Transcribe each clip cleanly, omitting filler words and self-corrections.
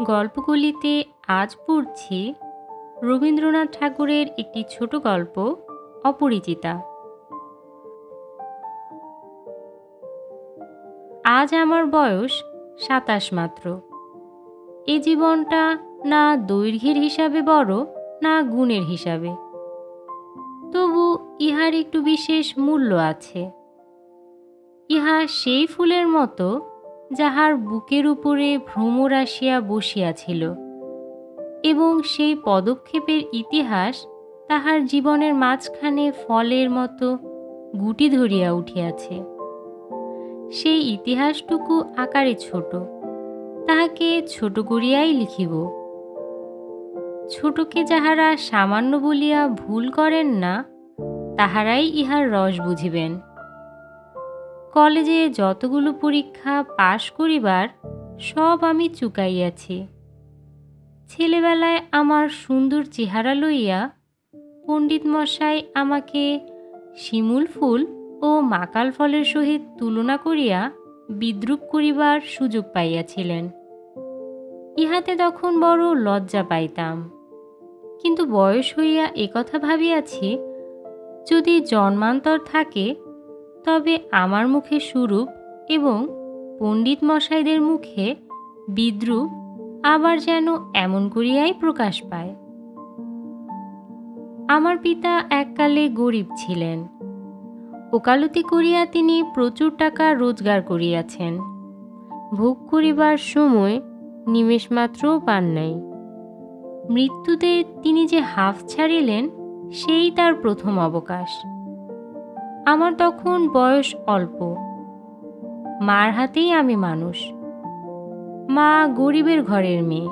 গল্পগুলিতে আজ পড়ছি রবীন্দ্রনাথ ঠাকুরের একটি ছোট গল্প অপরিচিতা। আজ আমার বয়স ২৭ মাত্র। এ জীবনটা না দৈর্ঘ্যের হিসাবে বড়, না গুণের হিসাবে, তবু ইহার একটু বিশেষ মূল্য আছে। ইহা সেই ফুলের মতো যাহার বুকের উপরে ভ্রমর আসিয়া বসিয়াছিল এবং সেই পদক্ষেপের ইতিহাস তাহার জীবনের মাঝখানে ফলের মতো গুটি ধরিয়া উঠিয়াছে। সেই ইতিহাসটুকু আকারে ছোট, তাহাকে ছোট করিয়াই লিখিব। ছোটকে যাহারা সামান্য বলিয়া ভুল করেন না, তাহারাই ইহার রস বুঝিবেন। কলেজে যতগুলো পরীক্ষা পাশ করিবার সব আমি চুকাইয়াছি। ছেলেবেলায় আমার সুন্দর চেহারা লইয়া পণ্ডিত মশাই আমাকে শিমুল ফুল ও মাকাল ফলের সহিত তুলনা করিয়া বিদ্রূপ করিবার সুযোগ পাইয়াছিলেন। ইহাতে তখন বড় লজ্জা পাইতাম, কিন্তু বয়স হইয়া একথা ভাবিয়াছি, যদি জন্মান্তর থাকে তবে আমার মুখে সুরূপ এবং পণ্ডিত মশাইদের মুখে বিদ্রূপ আবার যেন এমন করিয়াই প্রকাশ পায়। আমার পিতা এককালে গরিব ছিলেন। ওকালতি করিয়া তিনি প্রচুর টাকা রোজগার করিয়াছেন। ভোগ করিবার সময় নিমেষমাত্রও পান নাই। মৃত্যুতে তিনি যে হাঁফ ছাড়িলেন, সেই তার প্রথম অবকাশ। আমার তখন বয়স অল্প। মার হাতেই আমি মানুষ। মা গরিবের ঘরের মেয়ে,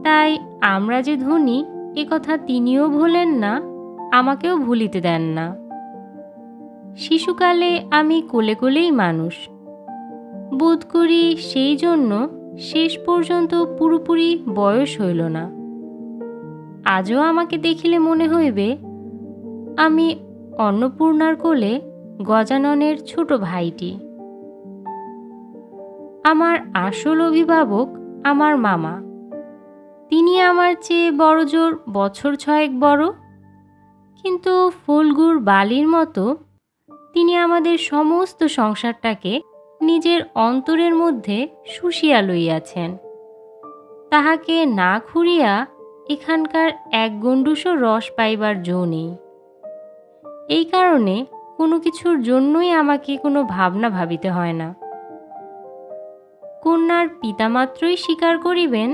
তাই আমরা যে ধনী একথা তিনিও ভোলেন না, আমাকেও ভুলিতে দেন না। শিশুকালে আমি কোলে কোলেই মানুষ। বোধ করি সেই জন্য শেষ পর্যন্ত পুরোপুরি বয়স হইল না। আজও আমাকে দেখিলে মনে হইবে আমি অন্নপূর্ণার কোলে গজাননের ছোট ভাইটি। আমার আসল অভিভাবক আমার মামা। তিনি আমার চেয়ে বড়জোর বছর ৬ বড়, কিন্তু ফল্গুর বালির মতো তিনি আমাদের সমস্ত সংসারটাকে নিজের অন্তরের মধ্যে শুষিয়া লইয়াছেন। তাহাকে না খুঁড়িয়া এখানকার এক গণ্ডূষও রস পাইবার জো নেই। এই কারণে কোনো কিছুর জন্যই আমাকে কোনো ভাবনা ভাবিতে হয় না। কন্যার পিতামাত্রই স্বীকার করিবেন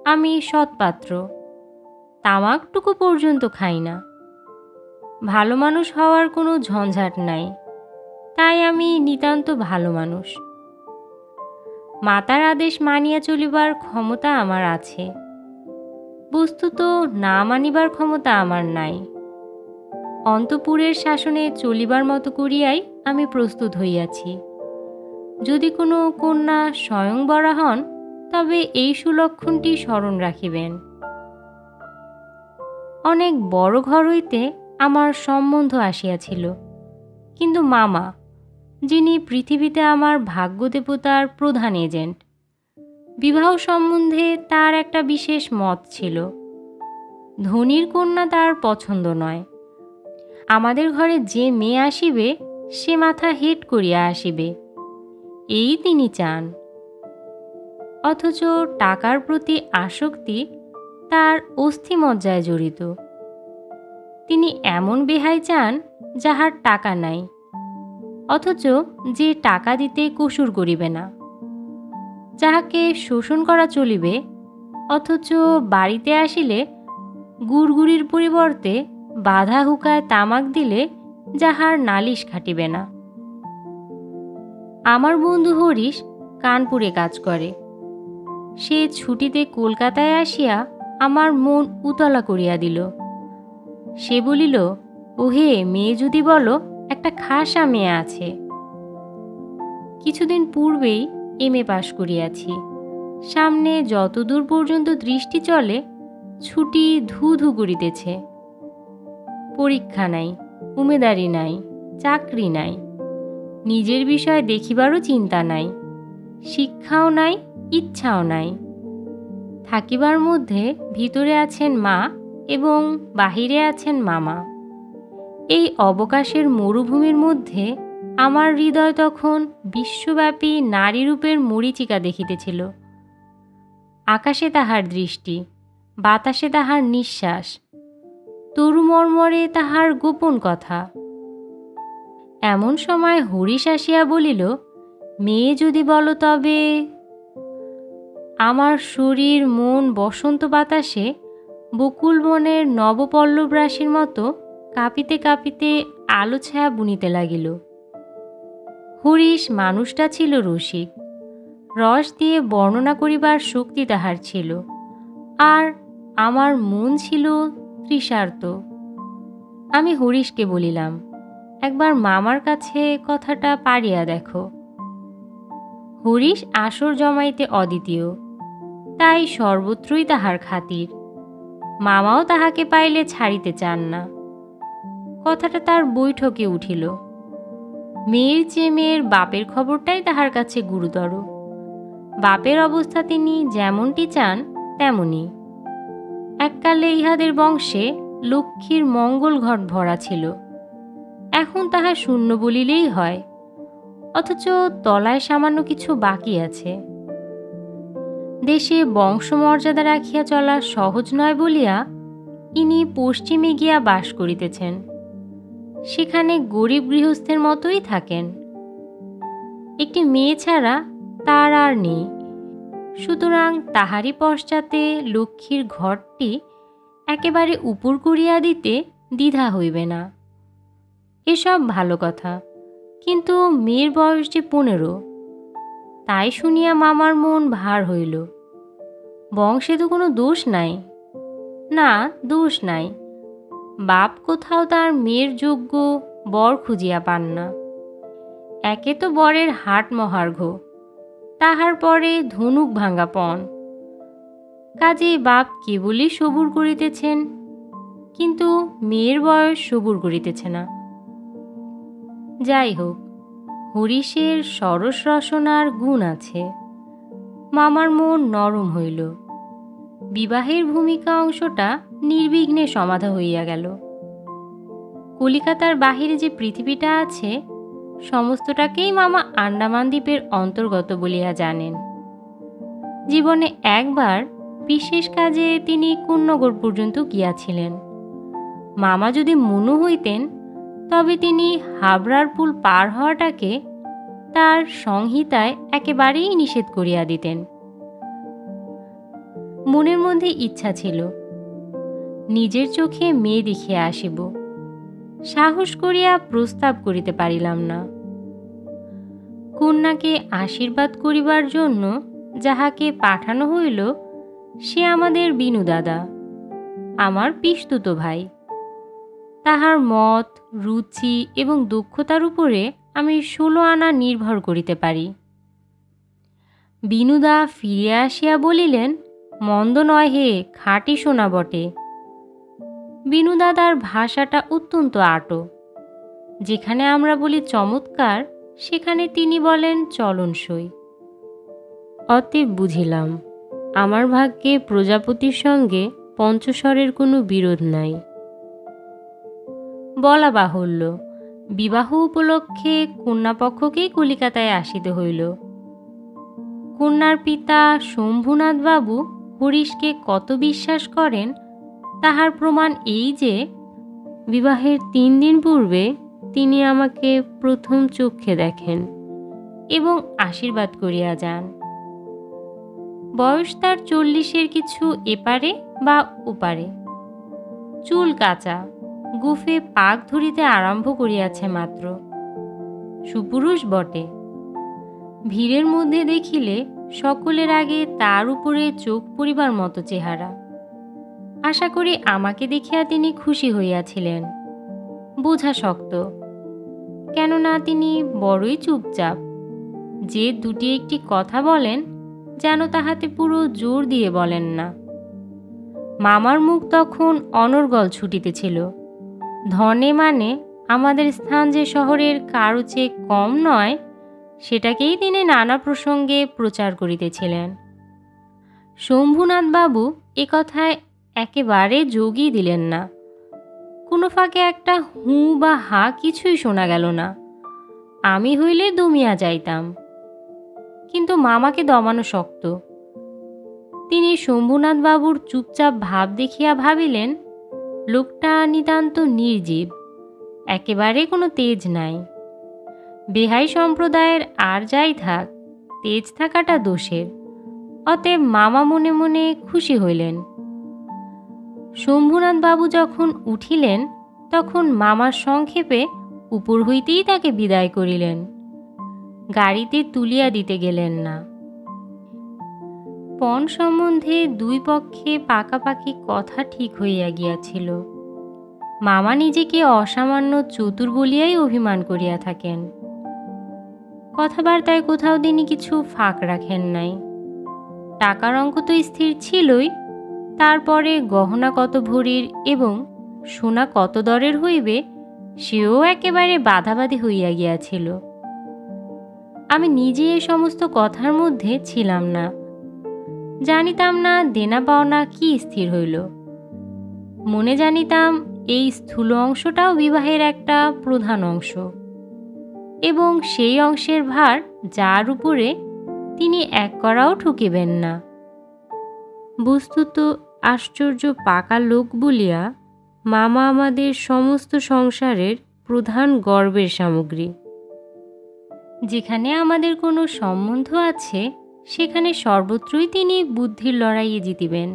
আমি সৎপাত্র। তামাকটুকু পর্যন্ত খাই না। ভালো মানুষ হওয়ার কোনো ঝঞ্ঝাট নাই, তাই আমি নিতান্ত ভালো মানুষ। মাতার আদেশ মানিয়া চলিবার ক্ষমতা আমার আছে, বস্তুত না মানিবার ক্ষমতা আমার নাই। অন্তঃপুরের শাসনে চলিবার মতো করিয়াই আমি প্রস্তুত হইয়াছি। যদি কোনো কন্যা স্বয়ংবরা হন, তবে এই সুলক্ষণটি স্মরণ রাখিবেন। অনেক বড় ঘর হইতে আমার সম্বন্ধ আসিয়াছিল, কিন্তু মামা, যিনি পৃথিবীতে আমার ভাগ্যদেবতার প্রধান এজেন্ট, বিবাহ সম্বন্ধে তার একটা বিশেষ মত ছিল। ধনীর কন্যা তার পছন্দ নয়। আমাদের ঘরে যে মেয়ে আসিবে, সে মাথা হেট করিয়া আসিবে, এই তিনি চান। অথচ টাকার প্রতি আসক্তি তার অস্থিমজ্জায় জড়িত। তিনি এমন বেহাই চান যাহার টাকা নাই, অথচ যে টাকা দিতে কসুর করিবে না। যাহাকে শোষণ করা চলিবে, অথচ বাড়িতে আসিলে গুড়গুড়ির পরিবর্তে বাধা হুকায় তামাক দিলে যাহার নালিশ খাটিবে না। আমার বন্ধু হরিশ কানপুরে কাজ করে। সে ছুটিতে কলকাতায় আসিয়া আমার মন উতলা করিয়া দিল। সে বলিল, ওহে, মেয়ে যদি বলো, একটা খাসা মেয়ে আছে। কিছুদিন পূর্বেই MA পাশ করিয়াছি। সামনে যতদূর পর্যন্ত দৃষ্টি চলে ছুটি ধু ধু করিতেছে। পরীক্ষা নাই, উমেদারি নাই, চাকরি নাই, নিজের বিষয় দেখিবারও চিন্তা নাই, শিক্ষাও নাই, ইচ্ছাও নাই। থাকিবার মধ্যে ভিতরে আছেন মা এবং বাহিরে আছেন মামা। এই অবকাশের মরুভূমির মধ্যে আমার হৃদয় তখন বিশ্বব্যাপী নারীরূপের মরীচিকা দেখিতেছিল। আকাশে তাহার দৃষ্টি, বাতাসে তাহার নিঃশ্বাস, তরুমর্মরে তাহার গোপন কথা। এমন সময় হরিশ আসিয়া বলিল, মেয়ে যদি বলো তবে। আমার শরীর মন বসন্ত বাতাসে বকুল বনের নবপল্লব রাশির মতো কাঁপিতে কাঁপিতে আলো ছায়া বুনিতে লাগিল। হরিশ মানুষটা ছিল রসিক, রস দিয়ে বর্ণনা করিবার শক্তি তাহার ছিল, আর আমার মন ছিল তৃষার্ত। আমি হরিশকে বলিলাম, একবার মামার কাছে কথাটা পারিয়া দেখো। হরিশ আসর জমাইতে অদ্বিতীয়, তাই সর্বত্রই তাহার খাতির। মামাও তাহাকে পাইলে ছাড়িতে চান না। কথাটা তার বৈঠকে উঠিল। মেয়ের চেয়ে মেয়ের বাপের খবরটাই তাহার কাছে গুরুতর। বাপের অবস্থা তিনি যেমনটি চান তেমনি। এককালে ইহাদের বংশে লক্ষ্মীর মঙ্গল ঘট ভরা ছিল, এখন তাহা শূন্য বলিলেই হয়, অথচ তলায় সামান্য কিছু বাকি আছে। দেশে বংশমর্যাদা রাখিয়া চলা সহজ নয় বলিয়া ইনি পশ্চিমে গিয়া বাস করিতেছেন। সেখানে গরিব গৃহস্থের মতোই থাকেন। একটি মেয়ে ছাড়া তার আর নেই, সুতরাং তাহারই পশ্চাতে লক্ষ্মীর ঘরটি একেবারে উপর করিয়া দিতে দ্বিধা হইবে না। এসব ভালো কথা, কিন্তু মেয়ের বয়স যে 15। তাই শুনিয়া মামার মন ভার হইল। বংশে তো কোনো দোষ নাই। না, দোষ নাই। বাপ কোথাও তার মেয়ের যোগ্য বর খুঁজিয়া পান না। একে তো বরের হাট মহার্ঘ, তাহার পরে ধনুক ভাঙা পণ। কাজেই বাপ কেবলই সবুর করিতেছেন, কিন্তু মেয়ের বয়স সবুর করিতেছে না। যাই হোক, হরিশের সরস রসনার গুণ আছে। মামার মন নরম হইল। বিবাহের ভূমিকা অংশটা নির্বিঘ্নে সমাধা হইয়া গেল। কলিকাতার বাহিরে যে পৃথিবীটা আছে, সমস্তটাকেই মামা আন্দামান দ্বীপের অন্তর্গত বলিয়া জানেন। জীবনে একবার বিশেষ কাজে তিনি কোন্নগর পর্যন্ত গিয়াছিলেন। মামা যদি মনু হইতেন, তবে তিনি হাবড়ার পুল পার হওয়াটাকে তার সংহিতায় একেবারেই নিষেধ করিয়া দিতেন। মনের মধ্যে ইচ্ছা ছিল, নিজের চোখে মেয়ে দেখিয়া আসিব। সাহস করিয়া প্রস্তাব করিতে পারিলাম না। কন্যাকে আশীর্বাদ করিবার জন্য যাহাকে পাঠানো হইল, সে আমাদের বিনু দাদা, আমার পিসতুত ভাই। তাহার মত, রুচি এবং দক্ষতার উপরে আমি 16 আনা নির্ভর করিতে পারি। বিনুদা ফিরিয়া আসিয়া বলিলেন, মন্দ নয় হে, খাঁটি সোনা বটে। বিনুদাদার ভাষাটা অত্যন্ত আটো। যেখানে আমরা বলি চমৎকার, সেখানে তিনি বলেন চলনসই। অতএব বুঝিলাম, আমার ভাগ্যে প্রজাপতির সঙ্গে পঞ্চস্বরের কোনো বিরোধ নাই। বলা বাহুল্য, বিবাহ উপলক্ষে কন্যাপক্ষকেই কলিকাতায় আসিতে হইল। কন্যার পিতা শম্ভুনাথ বাবু হরিশকে কত বিশ্বাস করেন, তাহার প্রমাণ এই যে বিবাহের 3 দিন পূর্বে তিনি আমাকে প্রথম চক্ষে দেখেন এবং আশীর্বাদ করিয়া যান। বয়স তার 40-এর কিছু এপারে বা ওপারে। চুল কাঁচা, গুফে পাক ধরিতে আরম্ভ করিয়াছে মাত্র। সুপুরুষ বটে। ভিড়ের মধ্যে দেখিলে সকলের আগে তার উপরে চোখ পড়িবার মতো চেহারা। আশা করি আমাকে দেখিয়া তিনি খুশি হইয়াছিলেন। বোঝা শক্ত, কেননা তিনি বড়ই চুপচাপ। যে দুটি একটি কথা বলেন, যেন তাহাতে পুরো জোর দিয়ে বলেন না। মামার মুখ তখন অনর্গল ছুটিতেছিল। ধনে মানে আমাদের স্থান যে শহরের কারো চেয়ে কম নয়, সেটাকেই তিনি নানা প্রসঙ্গে প্রচার করিতেছিলেন। শম্ভুনাথ বাবু এ কথায় একেবারে যোগই দিলেন না। কোনো ফাঁকে একটা হু বা হা কিছুই শোনা গেল না। আমি হইলে দমিয়া যাইতাম, কিন্তু মামাকে দমানো শক্ত। তিনি শম্ভুনাথ বাবুর চুপচাপ ভাব দেখিয়া ভাবিলেন, লোকটা নিতান্ত নির্জীব, একেবারে কোনো তেজ নাই। বেহাই সম্প্রদায়ের আর যাই থাক, তেজ থাকাটা দোষের। অতএব মামা মনে মনে খুশি হইলেন। শম্ভুনাথ বাবু যখন উঠিলেন, তখন মামার সংক্ষেপে উপর হইতেই তাকে বিদায় করিলেন, গাড়িতে তুলিয়া দিতে গেলেন না। পণ সম্বন্ধে দুই পক্ষে পাকাপাকি কথা ঠিক হইয়া গিয়াছিল। মামা নিজেকে অসামান্য চতুর বলিয়াই অভিমান করিয়া থাকেন। কথাবার্তায় কোথাও তিনি কিছু ফাঁক রাখেন নাই। টাকার অঙ্ক তো স্থির ছিলই, তারপরে গহনা কত ভরির এবং সোনা কত দরের হইবে সেও একেবারে বাধাবাধি হইয়া গিয়াছিল। আমি নিজে এ সমস্ত কথার মধ্যে ছিলাম না, জানিতাম না দেনা পাওনা কি স্থির হইল। মনে জানিতাম এই স্থূল অংশটাও বিবাহের একটা প্রধান অংশ, এবং সেই অংশের ভার যার উপরে তিনি এক করাও ঠুকিবেন না। বস্তুত আশ্চর্য পাকা লোক বলিয়া মামা আমাদের সমস্ত সংসারের প্রধান গর্বের সামগ্রী। যেখানে আমাদের কোনো সম্বন্ধ আছে, সেখানে সর্বত্রই তিনি বুদ্ধির লড়াইয়ে জিতিবেন,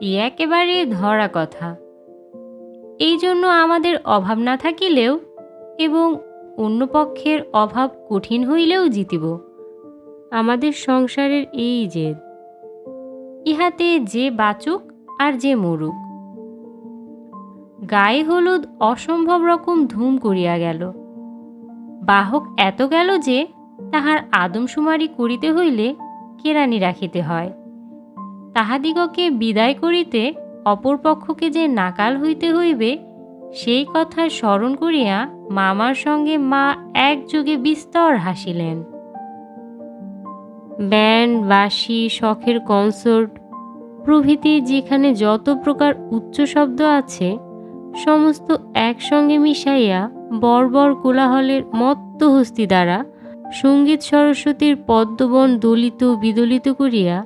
এ একেবারে ধরা কথা। এই জন্য আমাদের অভাব না থাকিলেও এবং অন্য পক্ষের অভাব কঠিন হইলেও জিতিব। আমাদের সংসারের এই জেদ, ইহাতে যে বাচুক আর যে মরুক। গায়ে হলুদ অসম্ভব রকম ধুম করিয়া গেল। বাহক এত গেল যে তাহার আদমশুমারি করিতে হইলে কেরানি রাখিতে হয়। তাহাদিগকে বিদায় করিতে অপর পক্ষকে যে নাকাল হইতে হইবে, সেই কথা স্মরণ করিয়া মামার সঙ্গে মা একযোগে বিস্তর হাসিলেন। ব্যান্ড, বাঁশি, শখের কনসার্ট প্রভৃতি যেখানে যত প্রকার উচ্চ শব্দ আছে, সমস্ত একসঙ্গে মিশাইয়া বর্বর কোলাহলের মত্ত হস্তি দ্বারা সঙ্গীত সরস্বতীর পদ্মবন দলিত বিদলিত করিয়া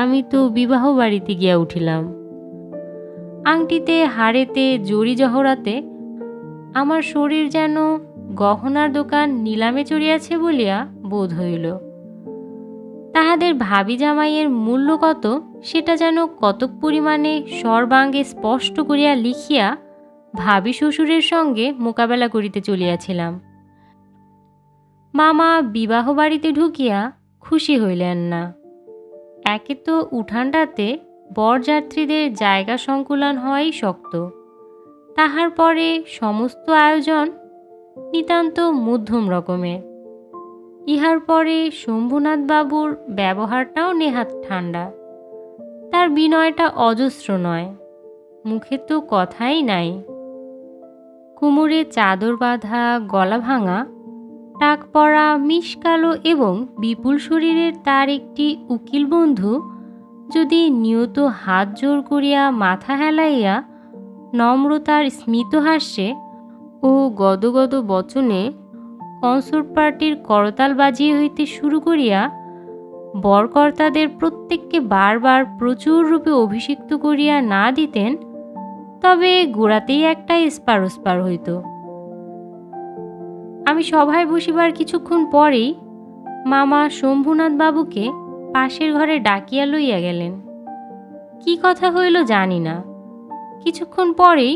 আমি তো বিবাহ বাড়িতে গিয়া উঠিলাম। আংটিতে, হাড়েতে, জড়ি জহরাতে আমার শরীর যেন গহনার দোকান নিলামে চড়িয়াছে বলিয়া বোধ হইল। তাহাদের ভাবি জামাইয়ের মূল্য কত, সেটা যেন কতক পরিমাণে সর্বাঙ্গে স্পষ্ট করিয়া লিখিয়া ভাবি শ্বশুরের সঙ্গে মোকাবেলা করিতে চলিয়াছিলাম। মামা বিবাহ বাড়িতে ঢুকিয়া খুশি হইলেন না। একে তো উঠানটাতে বরযাত্রীদের জায়গা সংকুলান হওয়াই শক্ত, তাহার পরে সমস্ত আয়োজন নিতান্ত মধ্যম রকমের। ইহার পরে শম্ভুনাথ বাবুর ব্যবহারটাও নেহাত ঠান্ডা। তার বিনয়টা অজস্র নয়, মুখে তো কথাই নাই। কোমরে চাদর বাঁধা, গলা ভাঙা, টাক পরা, মিশকালো এবং বিপুল শরীরের তার একটি উকিল বন্ধু যদি নিয়ত হাত জোর করিয়া মাথা হেলাইয়া নম্রতার স্মিত হাস্যে ও গদগদ বচনে কনসার্ট পার্টির করতাল বাজিয়ে হইতে শুরু করিয়া বরকর্তাদের প্রত্যেককে বারবার প্রচুর রূপে অভিষিক্ত করিয়া না দিতেন, তবে গোড়াতেই একটা এসপার ওসপার হইত। আমি সভায় বসিবার কিছুক্ষণ পরেই মামা শম্ভুনাথ বাবুকে পাশের ঘরে ডাকিয়া লইয়া গেলেন। কি কথা হইল জানি না। কিছুক্ষণ পরেই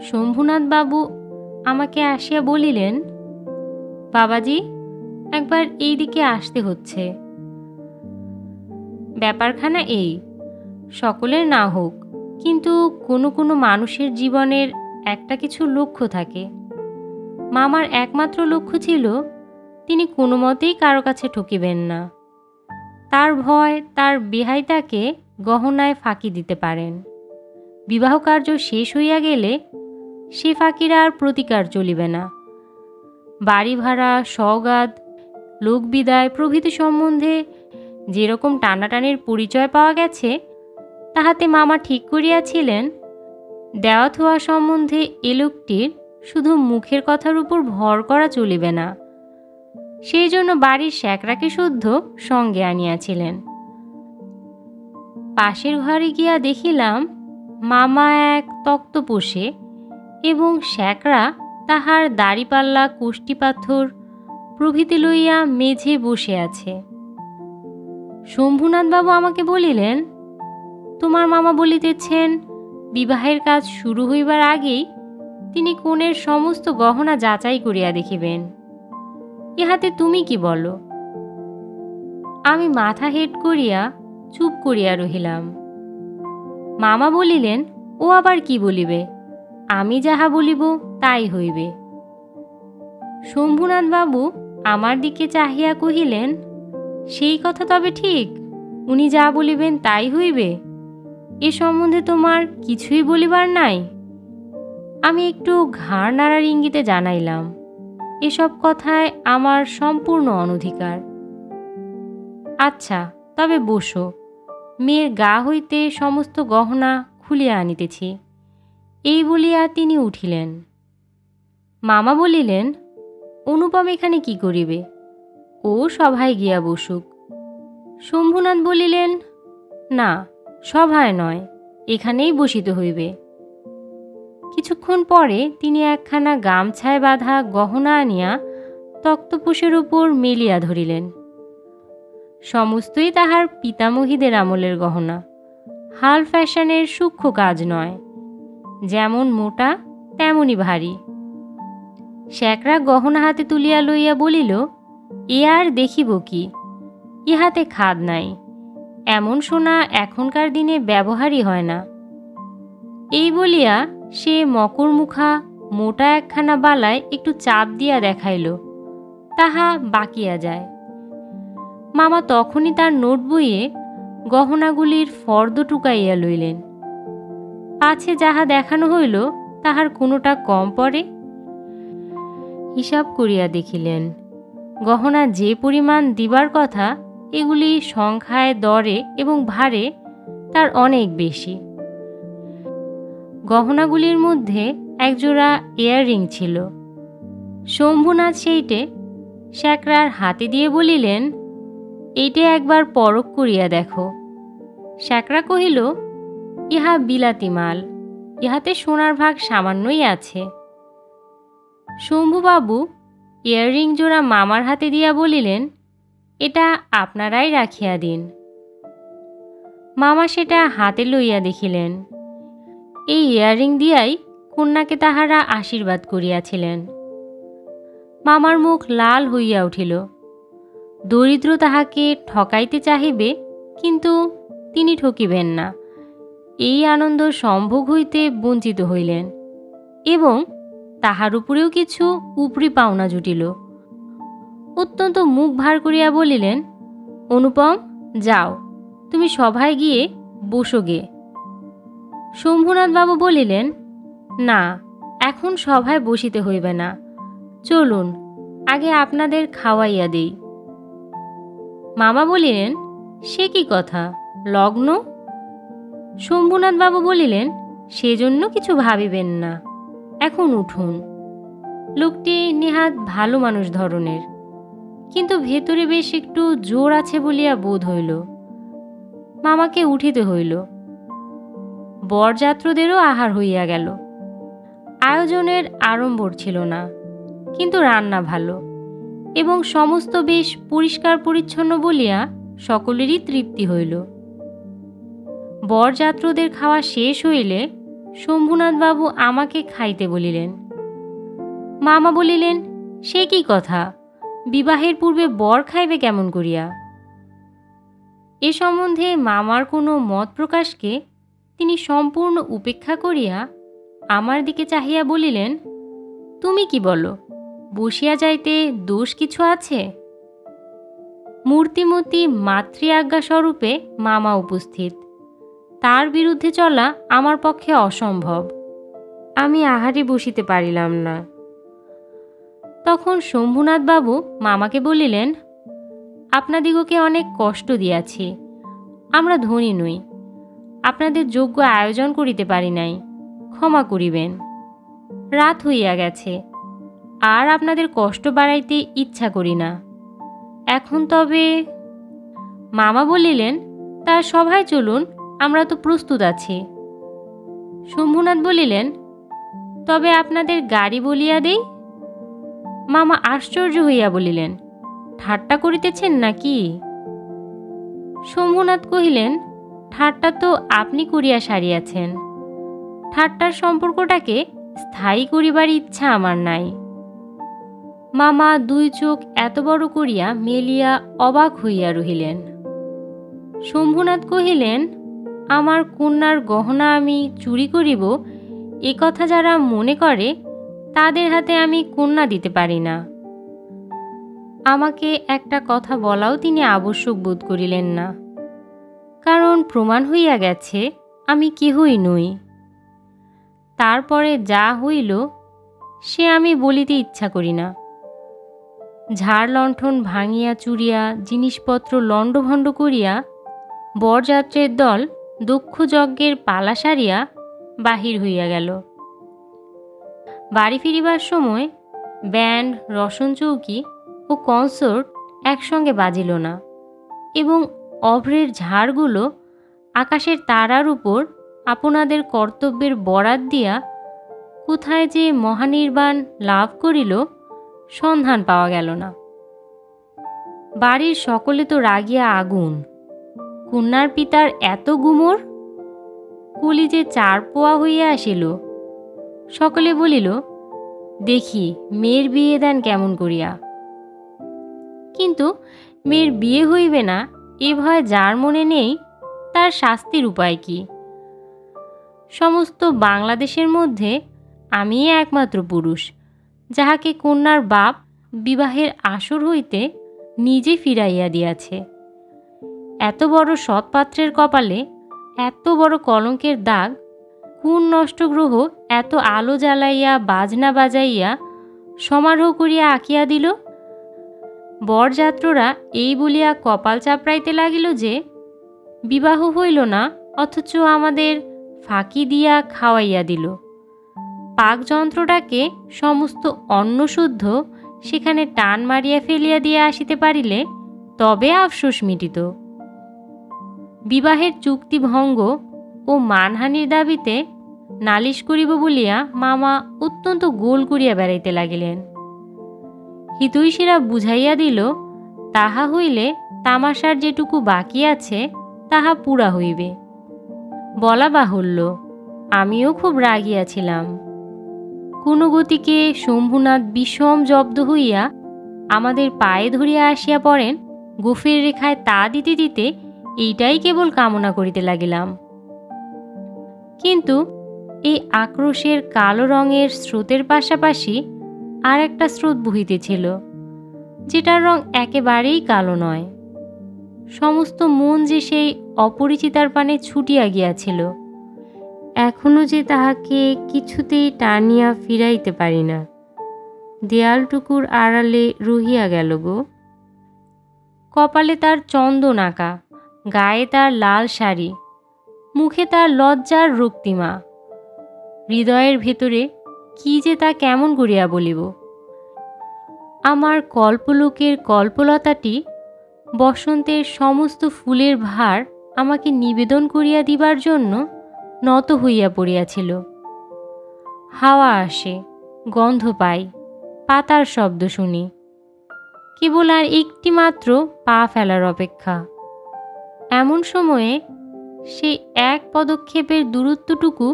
শম্ভুনাথ বাবু আমাকে আসিয়া বলিলেন, বাবাজি, একবার এই দিকে আসতে হচ্ছে। ব্যাপারখানা এই, সকলের না হোক, কিন্তু কোনো কোনো মানুষের জীবনের একটা কিছু লক্ষ্য থাকে। মামার একমাত্র লক্ষ্য ছিল তিনি কোনো মতেই কারো কাছে ঠকিবেন না। তার ভয় তার বেহাই তাকে গহনায় ফাঁকি দিতে পারেন। বিবাহ কার্য শেষ হইয়া গেলে সে ফাঁকির আর প্রতিকার চলিবে না। বাড়ি ভাড়া, সওগাত, লোকবিদায় প্রভৃতি সম্বন্ধে যেরকম টানাটানির পরিচয় পাওয়া গেছে, তাহাতে মামা ঠিক করিয়াছিলেন দেওয়া থোয়া সম্বন্ধে এ লোকটির শুধু মুখের কথার উপর ভর করা চলিবে না। সেই জন্য বাড়ির শ্যাকরাকে শুদ্ধ সঙ্গে আনিয়াছিলেন। পাশের ঘরে গিয়া দেখিলাম মামা এক তক্তপোষে এবং শ্যাকরা তাহার দাড়িপাল্লা, কুষ্টিপাথর প্রভৃতি লইয়া মেঝে বসে আছে। শম্ভুনাথবাবু আমাকে বলিলেন, তোমার মামা বলিতেছেন বিবাহের কাজ শুরু হইবার আগেই তিনি কনের সমস্ত গহনা যাচাই করিয়া দেখিবেন। ইহাতে তুমি কি বলো? আমি মাথা হেঁট করিয়া চুপ করিয়া রহিলাম। মামা বলিলেন, ও আবার কি বলিবে? আমি যাহা বলিব তাই হইবে। শম্ভুনাথবাবু আমার দিকে চাহিয়া কহিলেন, সেই কথা তবে ঠিক, উনি যা বলিবেন তাই হইবে? এ সম্বন্ধে তোমার কিছুই বলিবার নাই? আমি একটু ঘাড় নাড়ার ইঙ্গিতে জানাইলাম, এসব কথায় আমার সম্পূর্ণ অনধিকার। আচ্ছা, তবে বসো, মেয়ের গা হইতে সমস্ত গহনা খুলিয়া আনিতেছি। এই বলিয়া তিনি উঠিলেন। মামা বলিলেন, অনুপম এখানে কি করিবে? ও সভায় গিয়া বসুক। শম্ভুনাথ বলিলেন, না, সভায় নয়, এখানেই বসিতে হইবে। কিছুক্ষণ পরে তিনি একখানা গামছায় বাঁধা গহনা আনিয়া তক্তপোষের উপর মেলিয়া ধরিলেন। সমস্তই তাহার পিতামহীদের আমলের গহনা, হাল ফ্যাশনের সূক্ষ্ম কাজ নয়, যেমন মোটা তেমনি ভারী। শ্যাকরা গহনা হাতে তুলিয়া লইয়া বলিল, এ আর দেখিব কি, ইহাতে খাদ নাই, এমন সোনা এখনকার দিনে ব্যবহারই হয় না। এই বলিয়া সে মকরমুখা মোটা একখানা বালায় একটু চাপ দিয়া দেখাইল, তাহা বাকিয়া যায়। মামা তখনই তার নোট বইয়ে গহনাগুলির ফর্দ টুকাইয়া লইলেন। পাছে যাহা দেখানো হইল তাহার কোনোটা কম পড়ে। হিসাব করিয়া দেখিলেন গহনা যে পরিমাণ দিবার কথা এগুলি সংখ্যায়, দরে এবং ভারে তার অনেক বেশি। গহনাগুলির মধ্যে একজোড়া ইয়াররিং ছিল। শম্ভুনাথ সেইটে শ্যাকরার হাতে দিয়ে বলিলেন, এইটে একবার পরখ করিয়া দেখো। শ্যাকরা কহিল, ইহা বিলাতি মাল, ইহাতে সোনার ভাগ সামান্যই আছে। শম্ভুবাবু ইয়াররিং জোড়া মামার হাতে দিয়া বলিলেন, এটা আপনারাই রাখিয়া দিন। মামা সেটা হাতে লইয়া দেখিলেন। এই ইয়াররিং দিয়াই কন্যাকে তাহারা আশীর্বাদ করিয়াছিলেন। মামার মুখ লাল হইয়া উঠিল। দরিদ্র তাহাকে ঠকাইতে চাহিবে, কিন্তু তিনি ঠকিবেন না, এই আনন্দ সম্ভোগ হইতে বঞ্চিত হইলেন এবং তাহার উপরেও কিছু উপরি পাওনা জুটিল। অত্যন্ত মুখ ভার করিয়া বলিলেন, অনুপম, যাও, তুমি সভায় গিয়ে বসো গে। শম্ভুনাথবাবু বলিলেন, না, এখন সভায় বসিতে হইবে না, চলুন আগে আপনাদের খাওয়াইয়া দেই। মামা বলিলেন, সে কি কথা, লগ্ন? শম্ভুনাথবাবু বলিলেন, সেজন্য কিছু ভাবিবেন না, এখন উঠুন। লোকটি নেহাত ভালো মানুষ ধরনের, কিন্তু ভেতরে বেশ একটু জোর আছে বলিয়া বোধ হইল। মামাকে উঠিতে হইল। বরযাত্রদেরও আহার হইয়া গেল। আয়োজনের আড়ম্বর ছিল না, কিন্তু রান্না ভালো এবং সমস্ত বেশ পরিষ্কার পরিচ্ছন্ন বলিয়া সকলেরই তৃপ্তি হইল। বরযাত্রদের খাওয়া শেষ হইলে শম্ভুনাথবাবু আমাকে খাইতে বলিলেন। মামা বলিলেন, সে কি কথা, বিবাহের পূর্বে বর খাইবে কেমন করিয়া? এ সম্বন্ধে মামার কোনো মত প্রকাশকে তিনি সম্পূর্ণ উপেক্ষা করিয়া আমার দিকে চাহিয়া বলিলেন, তুমি কি বলো, বসিয়া যাইতে দোষ কিছু আছে? মূর্তিমতী মাতৃ আজ্ঞাস্বরূপে মামা উপস্থিত, তার বিরুদ্ধে চলা আমার পক্ষে অসম্ভব। আমি আহারে বসিতে পারিলাম না। তখন শম্ভুনাথবাবু মামাকে বলিলেন, আপনাদিগকে অনেক কষ্ট দিয়াছি। আমরা ধনী নই, আপনাদের যোগ্য আয়োজন করিতে পারি নাই, ক্ষমা করিবেন। রাত হইয়া গেছে, আর আপনাদের কষ্ট বাড়াইতে ইচ্ছা করি না। এখন তবে মামা বলিলেন, তার সভায় চলুন, আমরা তো প্রস্তুত আছি। শম্ভুনাথ বলিলেন, তবে আপনাদের গাড়ি বলিয়া দেই। মামা আশ্চর্য হইয়া বলিলেন, ঠাট্টা করিতেছেন নাকি? শম্ভুনাথ কহিলেন, ঠাট্টা তো আপনি করিয়া সারিয়াছেন, ঠাট্টার সম্পর্কটাকে স্থায়ী করিবার ইচ্ছা আমার নাই। মামা দুই চোখ এত বড় করিয়া মেলিয়া অবাক হইয়া রহিলেন। শম্ভুনাথ কহিলেন, আমার কন্যার গহনা আমি চুরি করিব, এ কথা যারা মনে করে তাদের হাতে আমি কন্যা দিতে পারি না। আমাকে একটা কথা বলাও তিনি আবশ্যক বোধ করিলেন না, কারণ প্রমাণ হইয়া গেছে আমি কেহই নই। তারপরে যা হইল সে আমি বলিতে ইচ্ছা করি না। ঝাড় লণ্ঠন ভাঙিয়া চুরিয়া জিনিসপত্র লণ্ডভণ্ড করিয়া বরযাত্রের দল দক্ষ যজ্ঞের পালা সারিয়া বাহির হইয়া গেল। বাড়ি ফিরিবার সময় ব্যান্ড, রসন চৌকি ও কনসার্ট একসঙ্গে বাজিল না, এবং অভ্রের ঝাড়গুলো আকাশের তারার উপর আপনাদের কর্তব্যের বরাত দিয়া কোথায় যে মহানির্বাণ লাভ করিল সন্ধান পাওয়া গেল না। বাড়ির সকলে তো রাগিয়া আগুন। কন্যার পিতার এত গুমর, কলি যে 4 পোয়া হইয়া আসিল। সকলে বলিল, দেখি মেয়ের বিয়ে দেন কেমন করিয়া। কিন্তু মেয়ের বিয়ে হইবে না এ ভয় যার মনে নেই, তার শাস্তির উপায় কি? সমস্ত বাংলাদেশের মধ্যে আমিই একমাত্র পুরুষ যাহাকে কন্যার বাপ বিবাহের আসর হইতে নিজে ফিরাইয়া দিয়াছে। এত বড় সৎপাত্রের কপালে এত বড় কলঙ্কের দাগ কোন নষ্ট গ্রহ এত আলো জ্বালাইয়া বাজনা বাজাইয়া সমারোহ করিয়া আঁকিয়া দিল? বরযাত্ররা এই বলিয়া কপাল চাপড়াইতে লাগিল যে বিবাহ হইল না, অথচ আমাদের ফাঁকি দিয়া খাওয়াইয়া দিল। পাকযন্ত্রটাকে সমস্ত অন্নশুদ্ধ সেখানে টান মারিয়া ফেলিয়া দিয়া আসিতে পারিলে তবে আফসোস মিটিত। বিবাহের চুক্তি ভঙ্গ ও মানহানির দাবিতে নালিশ করিব বলিয়া মামা অত্যন্ত গোল করিয়া বেড়াইতে লাগিলেন। হিতৈষীরা বুঝাইয়া দিল, তাহা হইলে তামাশার যেটুকু বাকি আছে তাহা পুরা হইবে। বলা বাহুল্য, আমিও খুব রাগিয়াছিলাম। কোনো গতিকে শম্ভুনাথ বিষম জব্দ হইয়া আমাদের পায়ে ধরিয়া আসিয়া পড়েন। গোফের রেখায় তা দিতে দিতে এইটাই কেবল কামনা করিতে লাগিলাম। কিন্তু এই আক্রোশের কালো রঙের স্রোতের পাশাপাশি আর একটা স্রোত বহিতেছিল, যেটার রং একেবারেই কালো নয়। সমস্ত মন যে সেই অপরিচিতার পানে ছুটিয়া গিয়াছিল, এখনো যে তাহাকে কিছুতেই টানিয়া ফিরাইতে পারি না। দেয়ালটুকুর আড়ালে রহিয়া গেল গো। কপালে তার চন্দন আঁকা, গায়ে তার লাল শাড়ি, মুখে তার লজ্জার রক্তিমা। হৃদয়ের ভেতরে কি যে তা কেমন করিয়া বলিব। আমার কল্পলোকের কল্পলতাটি বসন্তের সমস্ত ফুলের ভার আমাকে নিবেদন করিয়া দিবার জন্য নত হইয়া পড়িয়াছিল। হাওয়া আসে, গন্ধ পাই, পাতার শব্দ শুনি, কেবল আর একটি মাত্র পা ফেলার অপেক্ষা। এমন সময়ে সেই এক পদক্ষেপের দূরত্বটুকু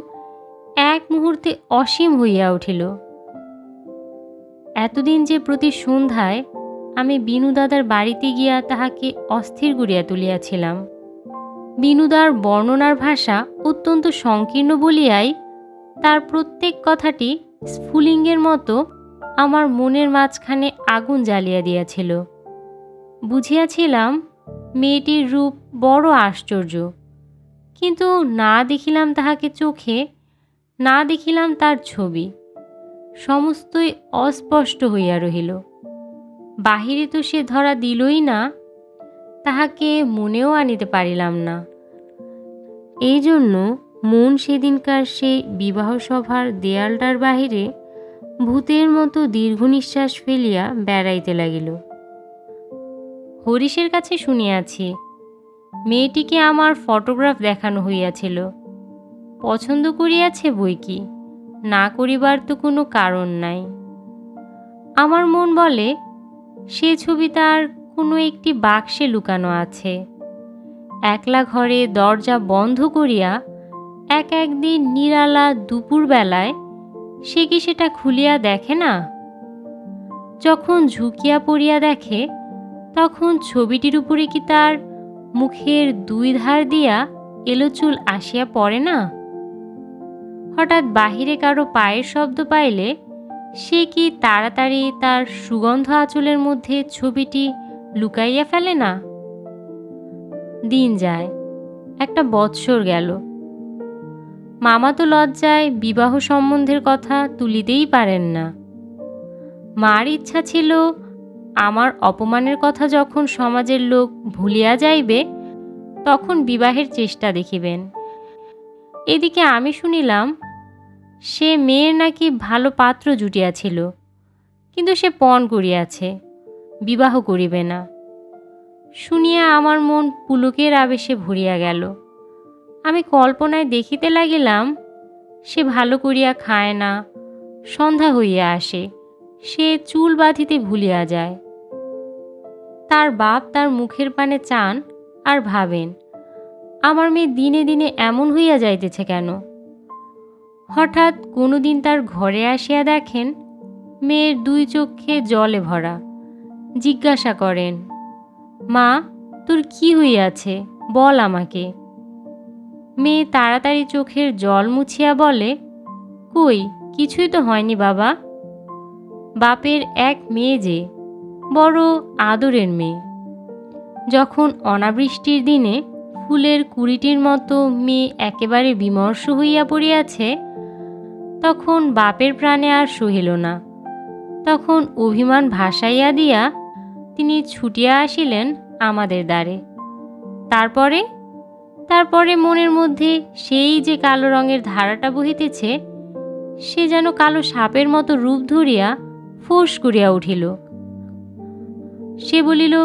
এক মুহূর্তে অসীম হইয়া উঠিল। এতদিন যে প্রতি সন্ধ্যায় আমি বিনু দাদার বাড়িতে গিয়া তাহাকে অস্থির করিয়া তুলিয়াছিলাম। বিনুদার বর্ণনার ভাষা অত্যন্ত সংকীর্ণ বলিয়াই তার প্রত্যেক কথাটি স্ফুলিঙ্গের মতো আমার মনের মাঝখানে আগুন জ্বালিয়া দিয়াছিল। বুঝিয়াছিলাম মেয়েটির রূপ বড় আশ্চর্য, কিন্তু না দেখিলাম তাহাকে চোখে, না দেখিলাম তার ছবি। সমস্তই অস্পষ্ট হইয়া রহিল। বাহিরে তো সে ধরা দিলই না, তাহাকে মনেও আনিতে পারিলাম না। এই জন্য মন সেদিনকার সেই বিবাহ সভার দেয়ালটার বাহিরে ভূতের মতো দীর্ঘ নিঃশ্বাস ফেলিয়া বেড়াইতে লাগিল। হরিশের কাছে শুনিয়াছি, মেয়েটিকে আমার ফটোগ্রাফ দেখানো হইয়াছিল। পছন্দ করিয়াছে বই কি, না করিবার তো কোনো কারণ নাই। আমার মন বলে সে ছবি তার কোনো একটি বাক্সে লুকানো আছে। একলা ঘরে দরজা বন্ধ করিয়া একদিন নিরালা দুপুরবেলায় সে কি সেটা খুলিয়া দেখে না? যখন ঝুঁকিয়া পড়িয়া দেখে, তখন ছবিটির উপরে কি তার মুখের দুই ধার দিয়া এলো চুল আসিয়া পড়ে না? হঠাৎ বাহিরে কারো পায়ের শব্দ পাইলে সে কি তাড়াতাড়ি তার সুগন্ধ আঁচলের মধ্যে ছবিটি লুকাইয়া ফেলে না? দিন যায়, একটা বৎসর গেল। মামা তো লজ্জায় বিবাহ সম্বন্ধের কথা তুলিতেই পারেন না। মার ইচ্ছা ছিল আমার অপমানের কথা যখন সমাজের লোক ভুলিয়া যাইবে, তখন বিবাহের চেষ্টা দেখিবেন। এদিকে আমি শুনিলাম সে মেয়ের নাকি ভালো পাত্র জুটিয়াছিল, কিন্তু সে পণ করিয়াছে, বিবাহ করিবে না। শুনিয়া আমার মন পুলকের আবেশে ভরিয়া গেল। আমি কল্পনায় দেখিতে লাগিলাম সে ভালো করিয়া খায় না, সন্ধ্যা হইয়া আসে, সে চুল বাঁধিতে ভুলিয়া যায়। তার বাপ তার মুখের পানে চান আর ভাবেন, আমার মেয়ে দিনে দিনে এমন হইয়া যাইতেছে কেন? হঠাৎ কোনো দিন তার ঘরে আসিয়া দেখেন মেয়ের দুই চক্ষে জলে ভরা। জিজ্ঞাসা করেন, মা, তোর কি হইয়াছে, বল আমাকে। মেয়ে তাড়াতাড়ি চোখের জল মুছিয়া বলে, কই, কিছুই তো হয়নি বাবা। বাপের এক মেয়ে যে, বড় আদরের মেয়ে। যখন অনাবৃষ্টির দিনে ফুলের কুড়িটির মতো মেয়ে একেবারে বিমর্ষ হইয়া পড়িয়াছে, তখন বাপের প্রাণে আর সহিল না। তখন অভিমান ভাসাইয়া দিয়া তিনি ছুটিয়া আসিলেন আমাদের দ্বারে। তারপরে মনের মধ্যে সেই যে কালো রঙের ধারাটা বহিতেছে, সে যেন কালো সাপের মতো রূপ ধরিয়া ফোঁস করিয়া উঠিল। সে বলিল,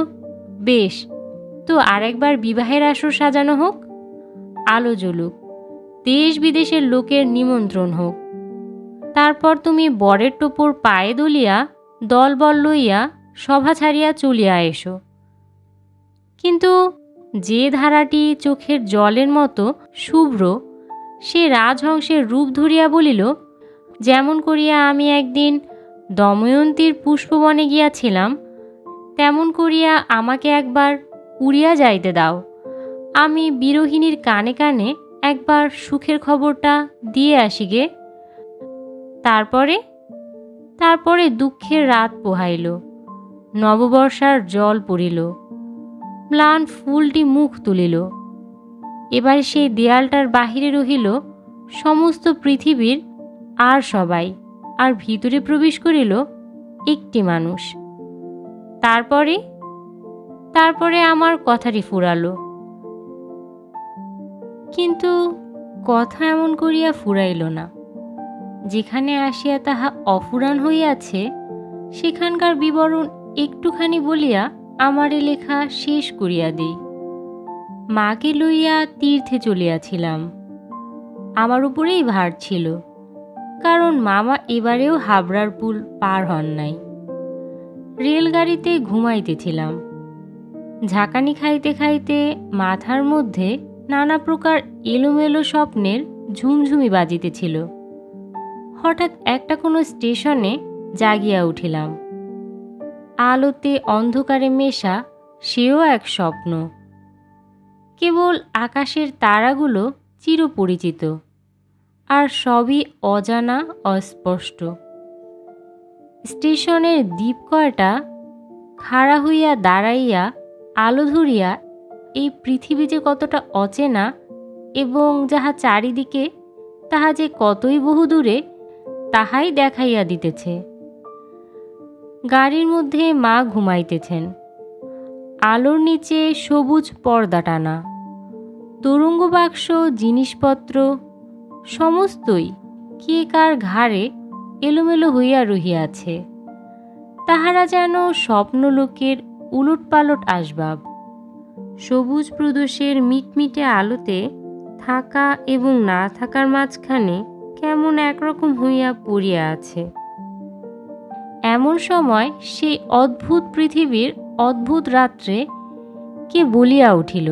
বেশ, তো আরেকবার বিবাহের আসর সাজানো হোক, আলো জ্বলুক, দেশ বিদেশের লোকের নিমন্ত্রণ হোক। তারপর তুমি বরের টোপর পায়ে দলিয়া দলবল লইয়া সভা ছাড়িয়া চলিয়া এসো। কিন্তু যে ধারাটি চোখের জলের মতো শুভ্র, সে রাজহংসের রূপ ধরিয়া বলিল, যেমন করিয়া আমি একদিন দময়ন্তীর পুষ্পবনে গিয়াছিলাম, তেমন করিয়া আমাকে একবার উড়িয়া যাইতে দাও। আমি বিরোহিণীর কানে কানে একবার সুখের খবরটা দিয়ে আসি গে। তারপরে দুঃখের রাত পোহাইল, নববর্ষার জল পড়িল, ম্লান ফুলটি মুখ তুলিল। এবার সেই দেয়ালটার বাহিরে রহিল সমস্ত পৃথিবীর আর সবাই, আর ভিতরে প্রবেশ করিল একটি মানুষ। তারপরে আমার কথাটি ফুরালো। কিন্তু কথা এমন করিয়া ফুরাইল না। যেখানে আসিয়া তাহা অফুরান হইয়াছে, সেখানকার বিবরণ একটুখানি বলিয়া আমারে লেখা শেষ করিয়া দেই। মাকে লইয়া তীর্থে চলিয়াছিলাম। আমার উপরেই ভার ছিল, কারণ মামা এবারেও হাবড়ার পুল পার হন নাই। রেলগাড়িতে ঘুমাইতেছিলাম। ঝাঁকানি খাইতে খাইতে মাথার মধ্যে নানা প্রকার এলোমেলো স্বপ্নের ঝুমঝুমি বাজিতেছিল। হঠাৎ একটা কোনো স্টেশনে জাগিয়া উঠিলাম। আলোতে অন্ধকারে মেশা সেও এক স্বপ্ন। কেবল আকাশের তারাগুলো চিরপরিচিত, আর সবই অজানা, অস্পষ্ট। স্টেশনের দ্বীপ কয়টা খাড়া হইয়া দাঁড়াইয়া আলো ধরিয়া এই পৃথিবী যে কতটা অচেনা, এবং যাহা চারিদিকে তাহা যে কতই বহুদূরে, তাহাই দেখাইয়া দিতেছে। গাড়ির মধ্যে মা ঘুমাইতেছেন। আলোর নিচে সবুজ পর্দা টানা। তোরঙ্গ বাক্স, জিনিসপত্র সমস্তই কে কার ঘাড়ে এলোমেলো হইয়া রহিয়াছে। তাহারা যেন স্বপ্নলোকের উলটপালট আসবাব। সবুজ প্রদোষের মিটমিটে আলোতে থাকা এবং না থাকার মাঝখানে কেমন একরকম হইয়া পড়িয়া আছে। এমন সময় সেই অদ্ভুত পৃথিবীর অদ্ভুত রাত্রে কে বলিয়া উঠিল,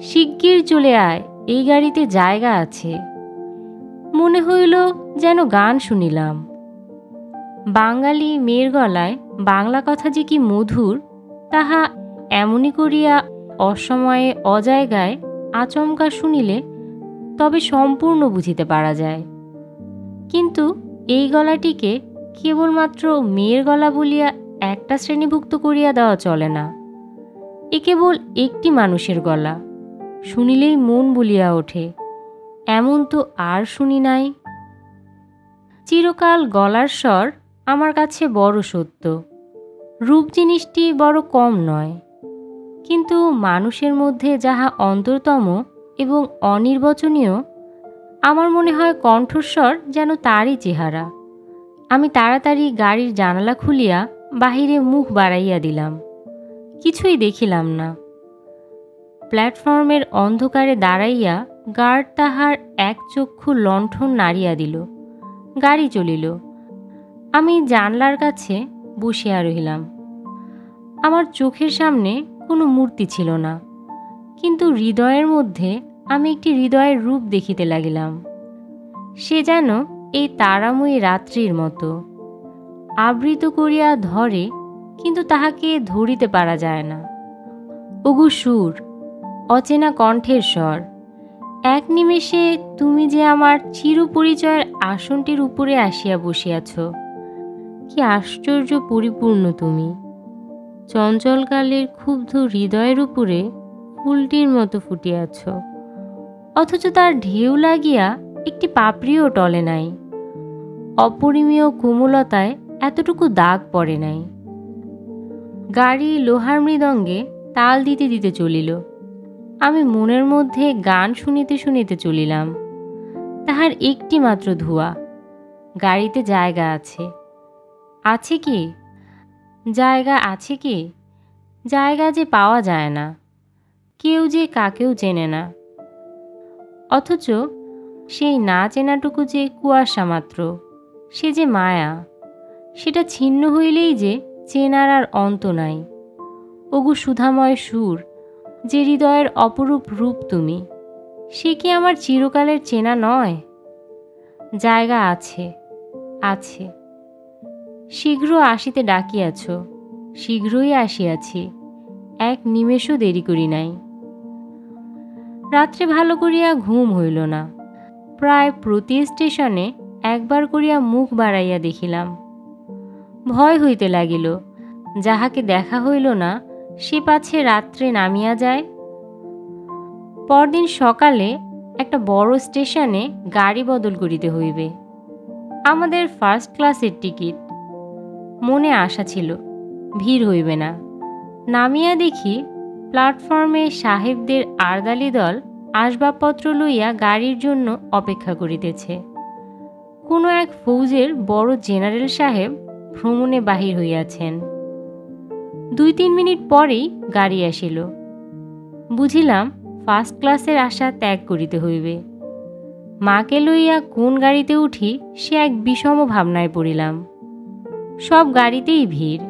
শিগগির চলে আয়, এই গাড়িতে জায়গা আছে। মনে হইল যেন গান শুনিলাম। বাঙালি মেয়ের গলায় বাংলা কথা যে কি মধুর, তাহা এমনি করিয়া অসময়ে অজায়গায় আচমকা শুনিলে তবে সম্পূর্ণ বুঝিতে পারা যায়। কিন্তু এই গলাটিকে কেবলমাত্র মেয়ের গলা বলিয়া একটা শ্রেণীভুক্ত করিয়া দেওয়া চলে না। এ কেবল একটি মানুষের গলা, শুনিলেই মন বলিয়া ওঠে, এমন তো আর শুনি নাই। চিরকাল গলার স্বর আমার কাছে বড় সত্য। রূপ জিনিসটি বড় কম নয়, কিন্তু মানুষের মধ্যে যাহা অন্তরতম এবং অনির্বচনীয়, আমার মনে হয় কণ্ঠস্বর যেন তারই চেহারা। আমি তাড়াতাড়ি গাড়ির জানালা খুলিয়া বাহিরে মুখ বাড়াইয়া দিলাম। কিছুই দেখিলাম না। প্ল্যাটফর্মের অন্ধকারে দাঁড়াইয়া গার্ড তাহার এক চক্ষু লণ্ঠন নাড়িয়া দিল। গাড়ি চলিল। আমি জানলার কাছে বসিয়া রহিলাম। আমার চোখের সামনে কোনো মূর্তি ছিল না, কিন্তু হৃদয়ের মধ্যে আমি একটি হৃদয়ের রূপ দেখিতে লাগিলাম। সে যেন এই তারাময়ী রাত্রির মতো, আবৃত করিয়া ধরে, কিন্তু তাহাকে ধরিতে পারা যায় না। ওগো সুর, অচেনা কণ্ঠের স্বর, এক নিমেষে তুমি যে আমার চিরপরিচয়ের আসনটির উপরে আসিয়া বসিয়াছ। কি আশ্চর্য পরিপূর্ণ তুমি! চঞ্চলকালের ক্ষুব্ধ হৃদয়ের উপরে ফুলটির মতো ফুটিয়াছ, অথচ তার ঢেউ লাগিয়া একটি পাপড়িও টলে নাই। অপরিমেয় কোমলতায় এতটুকু দাগ পড়ে নাই। গাড়ি লোহার মৃদঙ্গে তাল দিতে দিতে চলিল। আমি মনের মধ্যে গান শুনিতে শুনিতে চলিলাম। তাহার একটি মাত্র ধোঁয়া, গাড়িতে জায়গা আছে। আছে কি? জায়গা আছে কি? জায়গা যে পাওয়া যায় না, কেউ যে কাকেও চেনে না। অথচ সেই না চেনাটুকু যে কুয়াশা মাত্র, সে যে মায়া। সেটা ছিন্ন হইলেই যে চেনার আর অন্ত নাই। ওগো সুধাময় সুর, যে হৃদয়ের অপরূপ রূপ তুমি, সে কি আমার চিরকালের চেনা নয়? জায়গা আছে, আছে। শীঘ্র আসিতে ডাকিয়াছ, শীঘ্রই আসিয়াছি, এক নিমেষও দেরি করি নাই। রাত্রে ভালো করিয়া ঘুম হইল না। প্রায় প্রতি স্টেশনে একবার করিয়া মুখ বাড়াইয়া দেখিলাম। ভয় হইতে লাগিল, যাহাকে দেখা হইল না সে পাছে রাত্রে নামিয়া যায়। পরদিন সকালে একটা বড় স্টেশনে গাড়ি বদল করিতে হইবে। আমাদের ফার্স্ট ক্লাসের টিকিট। মনে আশা ছিল ভিড় হইবে না। নামিয়া দেখি প্ল্যাটফর্মে সাহেবদের আরদালি দল আসবাবপত্র লইয়া গাড়ির জন্য অপেক্ষা করিতেছে। কোনো এক ফৌজের বড় জেনারেল সাহেব ভ্রমণে বাহির হইয়াছেন। 2-3 মিনিট পরেই গাড়ি আসিল। বুঝিলাম ফার্স্ট ক্লাসের আশা ত্যাগ করিতে হইবে। মাকে লইয়া কোন গাড়িতে উঠি সে এক বিষম ভাবনায় পড়িলাম। সব গাড়িতেই ভিড়।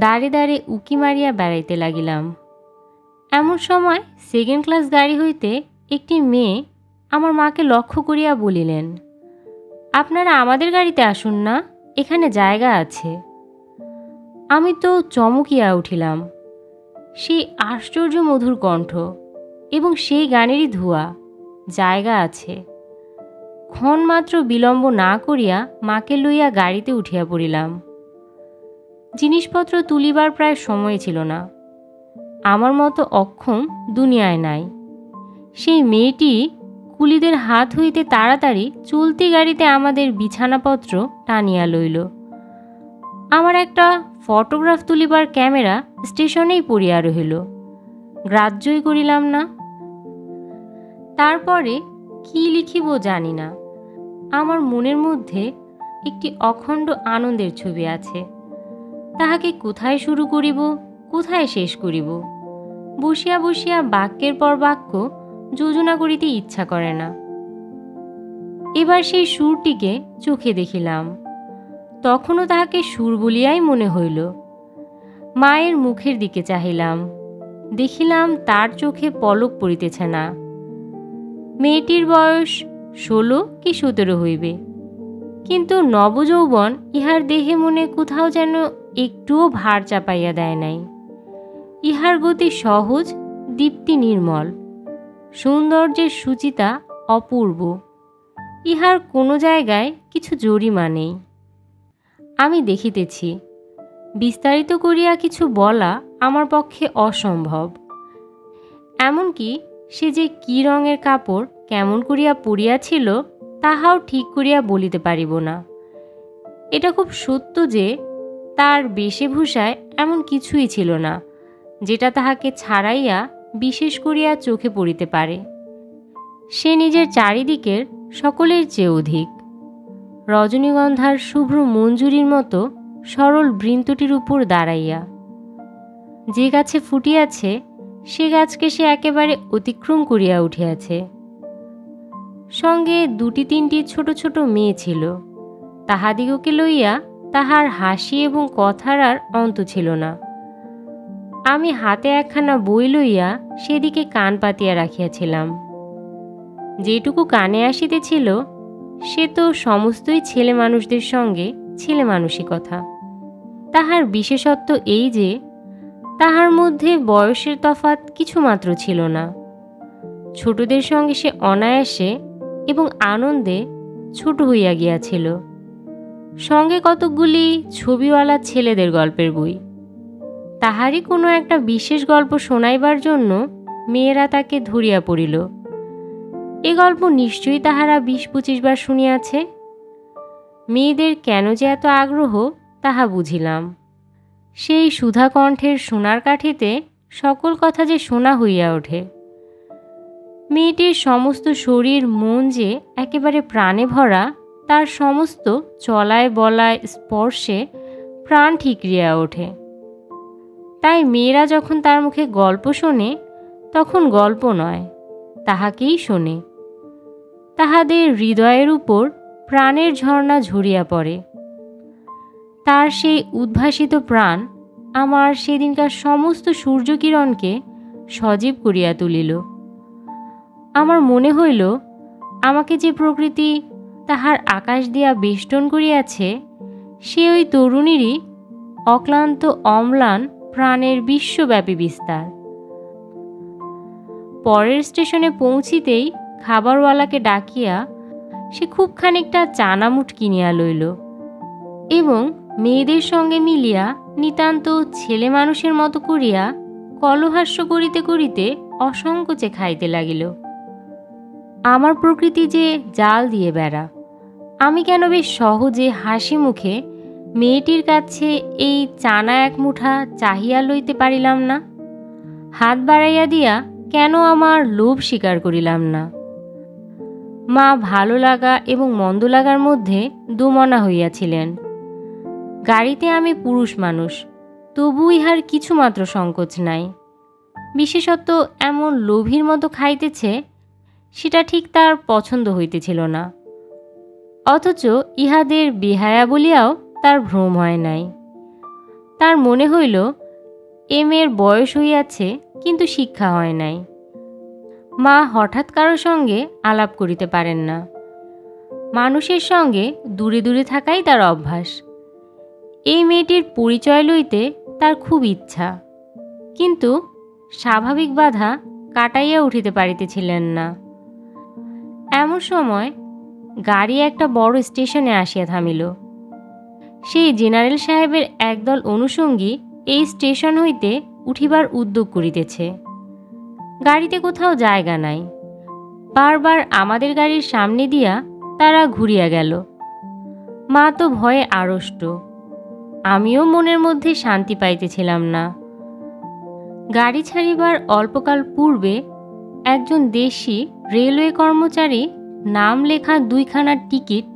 দাঁড়ে দাঁড়ে উকি মারিয়া বেড়াইতে লাগিলাম। এমন সময় সেকেন্ড ক্লাস গাড়ি হইতে একটি মেয়ে আমার মাকে লক্ষ্য করিয়া বলিলেন, আপনারা আমাদের গাড়িতে আসুন না, এখানে জায়গা আছে। আমি তো চমকিয়া উঠিলাম। সেই আশ্চর্য মধুর কণ্ঠ এবং সেই গানেরই ধোঁয়া, জায়গা আছে। ক্ষণমাত্র বিলম্ব না করিয়া মাকে লইয়া গাড়িতে উঠিয়া পড়িলাম। জিনিসপত্র তুলিবার প্রায় সময় ছিল না। আমার মতো অক্ষম দুনিয়ায় নাই। সেই মেয়েটি কুলিদের হাত হইতে তাড়াতাড়ি চলতি গাড়িতে আমাদের বিছানাপত্র টানিয়া লইল। আমার একটা ফটোগ্রাফ তুলিবার ক্যামেরা স্টেশনেই পড়িয়া রহিল, গ্রাহ্যই করিলাম না। তারপরে কি লিখিব জানি না। আমার মনের মধ্যে একটি অখণ্ড আনন্দের ছবি আছে, তাহাকে কোথায় শুরু করিব, কোথায় শেষ করিব, বসিয়া বসিয়া বাক্যের পর বাক্য যোজনা করিতে ইচ্ছা করে না। এবার সেই সুরটিকে চোখে দেখিলাম, তখনও তাহাকে সুর বলিয়াই মনে হইল। মায়ের মুখের দিকে চাহিলাম, দেখিলাম তার চোখে পলক পড়িতেছে না। মেয়েটির বয়স 16 কি 17 হইবে, কিন্তু নবযৌবন ইহার দেহে মনে কোথাও যেন একটুও ভার চাপাইয়া দেয় নাই। ইহার গতি সহজ, দীপ্তি নির্মল, সৌন্দর্যের সূচিতা অপূর্ব। ইহার কোনো জায়গায় কিছু জরিমা নেই। আমি দেখিতেছি, বিস্তারিত করিয়া কিছু বলা আমার পক্ষে অসম্ভব। এমনকি সে যে কি রঙের কাপড় কেমন করিয়া পরিয়াছিল তাহাও ঠিক করিয়া বলিতে পারিব না। এটা খুব সত্য যে তার বেশভূষায় এমন কিছুই ছিল না যেটা তাহাকে ছাড়াইয়া বিশেষ করিয়া চোখে পড়িতে পারে। সে নিজের চারিদিকের সকলের চেয়ে অধিক। রজনীগন্ধার শুভ্র মঞ্জুরির মতো সরল বৃন্তটির উপর দাঁড়াইয়া। যে গাছে ফুটিয়াছে সে গাছকে সে একেবারে অতিক্রম করিয়া উঠিয়াছে। সঙ্গে 2-3টি ছোট ছোট মেয়ে ছিল, তাহাদিগকে লইয়া তাহার হাসি এবং কথার আর অন্ত ছিল না। আমি হাতে একখানা বই লইয়া সেদিকে কান পাতিয়া রাখিয়াছিলাম। যেটুকু কানে আসিতেছিল সে তো সমস্তই ছেলে মানুষদের সঙ্গে ছেলে মানুষই কথা। তাহার বিশেষত্ব এই যে তাহার মধ্যে বয়সের তফাৎ কিছুমাত্র ছিল না। ছোটদের সঙ্গে সে অনায়াসে এবং আনন্দে ছোট হইয়া গিয়াছিল। সঙ্গে কতকগুলি ছবিওয়ালা ছেলেদের গল্পের বই। তাহারই কোনো একটা বিশেষ গল্প শোনাইবার জন্য মেয়েরা তাকে ধরিয়া পড়িল। এ গল্প নিশ্চয়ই তাহারা 20-25 বার শুনিয়াছে। মেয়েদের কেন যে এত আগ্রহ তাহা বুঝিলাম। সেই সুধাকণ্ঠের সোনার কাঠিতে সকল কথা যে শোনা হইয়া ওঠে। মেয়েটির সমস্ত শরীর মন যে একেবারে প্রাণে ভরা, তার সমস্ত চলায় বলায় স্পর্শে প্রাণ ঠিকরিয়া ওঠে। তাই মেয়েরা যখন তার মুখে গল্প শোনে তখন গল্প নয়, তাহাকেই শোনে। তাহাদের হৃদয়ের উপর প্রাণের ঝর্ণা ঝরিয়া পড়ে। তার সেই উদ্ভাসিত প্রাণ আমার সেদিনকার সমস্ত সূর্যকিরণকে সজীব করিয়া তুলিল। আমার মনে হইল আমাকে যে প্রকৃতি তাহার আকাশ দিয়া বেষ্টন করিয়াছে সে ওই তরুণীরই অক্লান্ত অম্লান প্রাণের বিশ্বব্যাপী বিস্তার। পরের স্টেশনে পৌঁছিতেই খাবারওয়ালাকে ডাকিয়া সে খুব খানিকটা চানামুট কিনিয়া লইল এবং মেয়েদের সঙ্গে মিলিয়া নিতান্ত ছেলে মানুষের মতো করিয়া কলহাস্য করিতে করিতে অসংকোচে খাইতে লাগিল। আমার প্রকৃতি যে জাল দিয়ে বেড়া। আমি কেন বেশ সহজে হাসি মুখে মেয়েটির কাছে এই চানা এক মুঠা চাহিয়া লইতে পারিলাম না? হাত বাড়াইয়া দিয়া কেন আমার লোভ স্বীকার করিলাম না? মা ভালো লাগা এবং মন্দ লাগার মধ্যে দোমনা হইয়াছিলেন। গাড়িতে আমি পুরুষ মানুষ, তবু ইহার কিছুমাত্র সংকোচ নাই। বিশেষত এমন লোভীর মতো খাইতেছে সেটা ঠিক তার পছন্দ হইতেছিল না। অথচ ইহাদের বেহায়া বলিয়াও তার ভ্রম হয় নাই। তার মনে হইল এ মেয়ের বয়স হইয়াছে কিন্তু শিক্ষা হয় নাই। মা হঠাৎ কারো সঙ্গে আলাপ করিতে পারেন না। মানুষের সঙ্গে দূরে দূরে থাকাই তার অভ্যাস। এই মেয়েটির পরিচয় লইতে তার খুব ইচ্ছা, কিন্তু স্বাভাবিক বাধা কাটাইয়া উঠিতে পারিতেছিলেন না। এমন সময় গাড়ি একটা বড় স্টেশনে আসিয়া থামিল। সেই জেনারেল সাহেবের একদল অনুষঙ্গী এই স্টেশন হইতে উঠিবার উদ্যোগ করিতেছে। গাড়িতে কোথাও জায়গা নাই। বারবার আমাদের গাড়ির সামনে দিয়া তারা ঘুরিয়া গেল। মা তো ভয়ে আড়ষ্ট। আমিও মনের মধ্যে শান্তি পাইতেছিলাম না। গাড়ি ছাড়িবার অল্পকাল পূর্বে একজন দেশি রেলওয়ে কর্মচারী নাম লেখা 2খানা টিকিট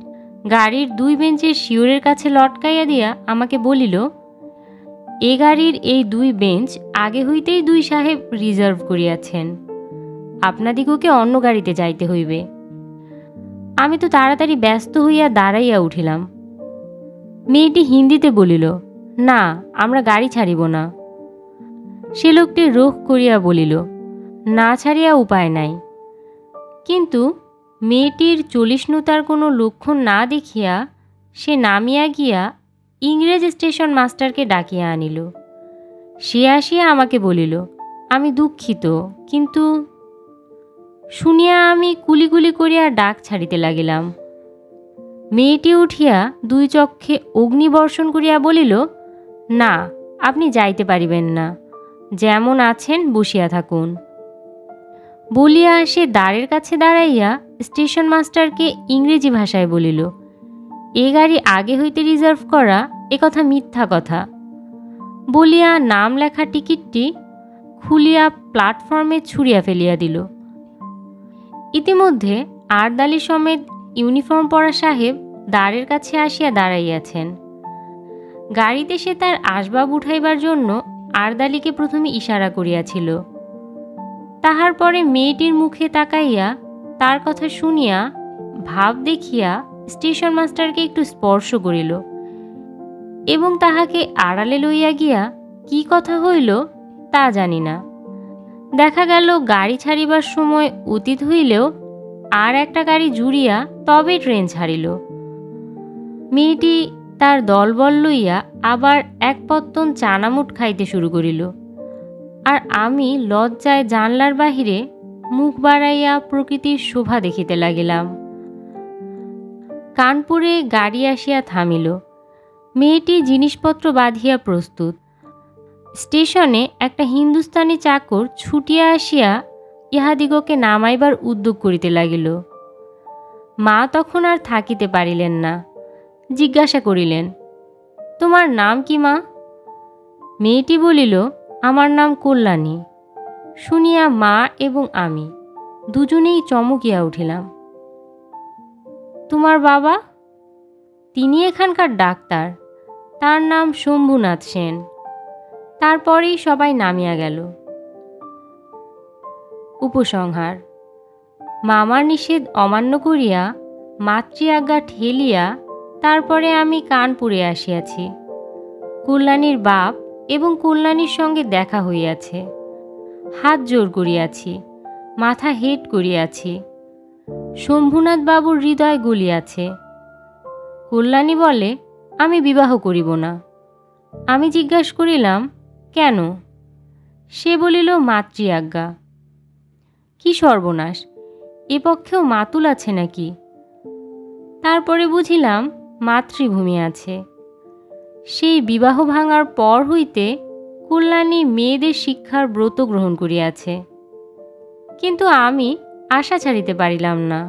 গাড়ির 2 বেঞ্চের শিওরের কাছে লটকাইয়া দিয়া আমাকে বলিল, এ গাড়ির এই 2 বেঞ্চ আগে হইতেই 2 সাহেব রিজার্ভ করিয়াছেন, আপনাদিগকে অন্য গাড়িতে যাইতে হইবে। আমি তো তাড়াতাড়ি ব্যস্ত হইয়া দাঁড়াইয়া উঠিলাম। মেয়েটি হিন্দিতে বলিল, না, আমরা গাড়ি ছাড়িব না। সে লোকটি রোখ করিয়া বলিল, না ছাড়িয়া উপায় নাই। কিন্তু মেয়েটির চলিষ্ণুতার কোনো লক্ষণ না দেখিয়া সে নামিয়া গিয়া ইংরেজ স্টেশন মাস্টারকে ডাকিয়া আনিল। সে আসিয়া আমাকে বলিল, আমি দুঃখিত, কিন্তু শুনিয়া আমি কুলিকুলি করিয়া ডাক ছাড়িতে লাগিলাম। মেয়েটি উঠিয়া 2 চক্ষে অগ্নিবর্ষণ করিয়া বলিল, না, আপনি যাইতে পারিবেন না, যেমন আছেন বসিয়া থাকুন। বলিয়া সে দ্বারের কাছে দাঁড়াইয়া স্টেশন মাস্টারকে ইংরেজি ভাষায় বলিল, এ গাড়ি আগে হইতে রিজার্ভ করা, এ কথা মিথ্যা কথা। বলিয়া নাম লেখা টিকিটটি খুলিয়া প্ল্যাটফর্মে ছুঁড়িয়া ফেলিয়া দিল। ইতিমধ্যে আরদালি সমেত ইউনিফর্ম পরা সাহেব দ্বারের কাছে আসিয়া দাঁড়াইয়াছেন। গাড়িতে সে তার আসবাব উঠাইবার জন্য আরদালিকে প্রথমে ইশারা করিয়াছিল। তাহার পরে মেয়েটির মুখে তাকাইয়া তার কথা শুনিয়া ভাব দেখিয়া স্টেশন মাস্টারকে একটু স্পর্শ করিল এবং তাহাকে আড়ালে লইয়া গিয়া কি কথা হইল তা জানি না। দেখা গেল গাড়ি ছাড়িবার সময় অতীত হইলেও আর একটা গাড়ি জুড়িয়া তবে ট্রেন ছাড়িল। মেয়েটি তার দলবল লইয়া আবার এক পত্তন চানামুট খাইতে শুরু করিল, আর আমি লজ্জায় জানলার বাহিরে মুখ বাড়াইয়া প্রকৃতির শোভা দেখিতে লাগিলাম। কানপুরে গাড়ি আসিয়া থামিল। মেয়েটি জিনিসপত্র বাঁধিয়া প্রস্তুত। স্টেশনে একটা হিন্দুস্তানি চাকর ছুটিয়া আসিয়া ইহাদিগকে নামাইবার উদ্যোগ করিতে লাগিল। মা তখন আর থাকিতে পারিলেন না, জিজ্ঞাসা করিলেন, তোমার নাম কি মা? মেয়েটি বলিল, আমার নাম কল্যাণী। শুনিয়া মা এবং আমি দুজনেই চমকিয়া উঠিলাম। তোমার বাবা? তিনি এখানকার ডাক্তার, তার নাম শম্ভুনাথ সেন। তারপরেই সবাই নামিয়া গেল। উপসংহার: মামার নিষেধ অমান্য করিয়া মাতৃ আজ্ঞা ঠেলিয়া তারপরে আমি কানপুরে আসিয়াছি। কল্যাণীর বাপ এবং কল্যাণীর সঙ্গে দেখা হইয়াছে। হাত জোর করিয়াছি, মাথা হেঁট করিয়াছি। শম্ভুনাথ বাবুর হৃদয় গলিয়াছে। কল্যাণী বলে, আমি বিবাহ করিব না। আমি জিজ্ঞাসা করিলাম, কেন? সে বলিল, মাতৃ আজ্ঞা। কি সর্বনাশ, এ পক্ষেও মাতুল আছে নাকি? তারপরে বুঝিলাম মাতৃভূমি আছে। সেই বিবাহ ভাঙার পর হইতে কল্যাণী মেয়েদের শিক্ষার ব্রত গ্রহণ করিয়াছে। কিন্তু আমি আশা ছাড়িতে পারিলাম না।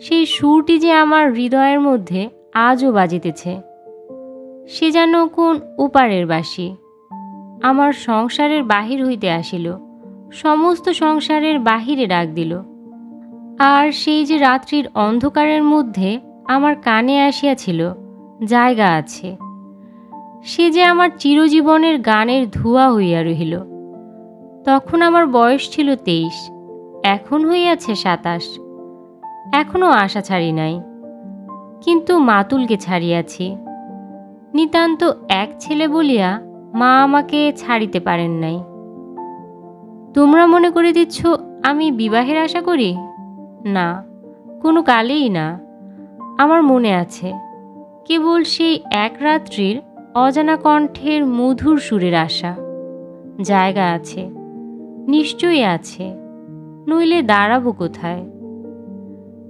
সেই সুরটি যে আমার হৃদয়ের মধ্যে আজও বাজিতেছে। সে যেন কোন ওপারের বাঁশি। আমার সংসারের বাহির হইতে আসিল, সমস্ত সংসারের বাহিরে ডাক দিল। আর সেই যে রাত্রির অন্ধকারের মধ্যে আমার কানে আসিয়াছিল, জায়গা আছে, সে যে আমার চিরজীবনের গানের ধোঁয়া হইয়া রহিল। তখন আমার বয়স ছিল 23, এখন হইয়াছে 27। এখনও আশা ছাড়ি নাই, কিন্তু মাতুলকে ছাড়িয়াছি। নিতান্ত এক ছেলে বলিয়া মা আমাকে ছাড়িতে পারেন নাই। তোমরা মনে করে দিচ্ছ আমি বিবাহের আশা করি? না, কোনো কালেই না। আমার মনে আছে, কেবল সেই এক রাত্রির অজানা কণ্ঠের মধুর সুরের আশা। জায়গা আছে, নিশ্চয়ই আছে, নইলে দাঁড়াবো কোথায়?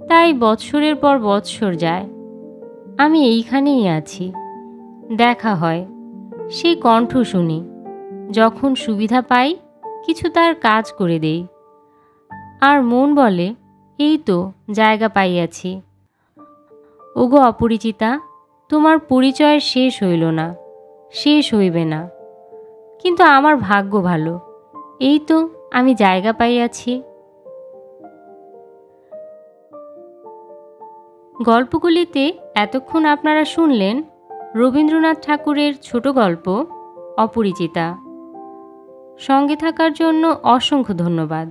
তাই বৎসরের পর বৎসর যায়, আমি এইখানেই আছি। দেখা হয়, সেই কণ্ঠ শুনি, যখন সুবিধা পাই কিছু তার কাজ করে দেই। আর মন বলে, এই তো জায়গা পাইয়াছি। ওগো অপরিচিতা, তোমার পরিচয়ের শেষ হইল না, শেষ হইবে না। কিন্তু আমার ভাগ্য ভালো, এই তো আমি জায়গা পাইয়াছি। গল্পগুলিতে এতক্ষণ আপনারা শুনলেন রবীন্দ্রনাথ ঠাকুরের ছোট গল্প অপরিচিতা। সঙ্গে থাকার জন্য অসংখ্য ধন্যবাদ।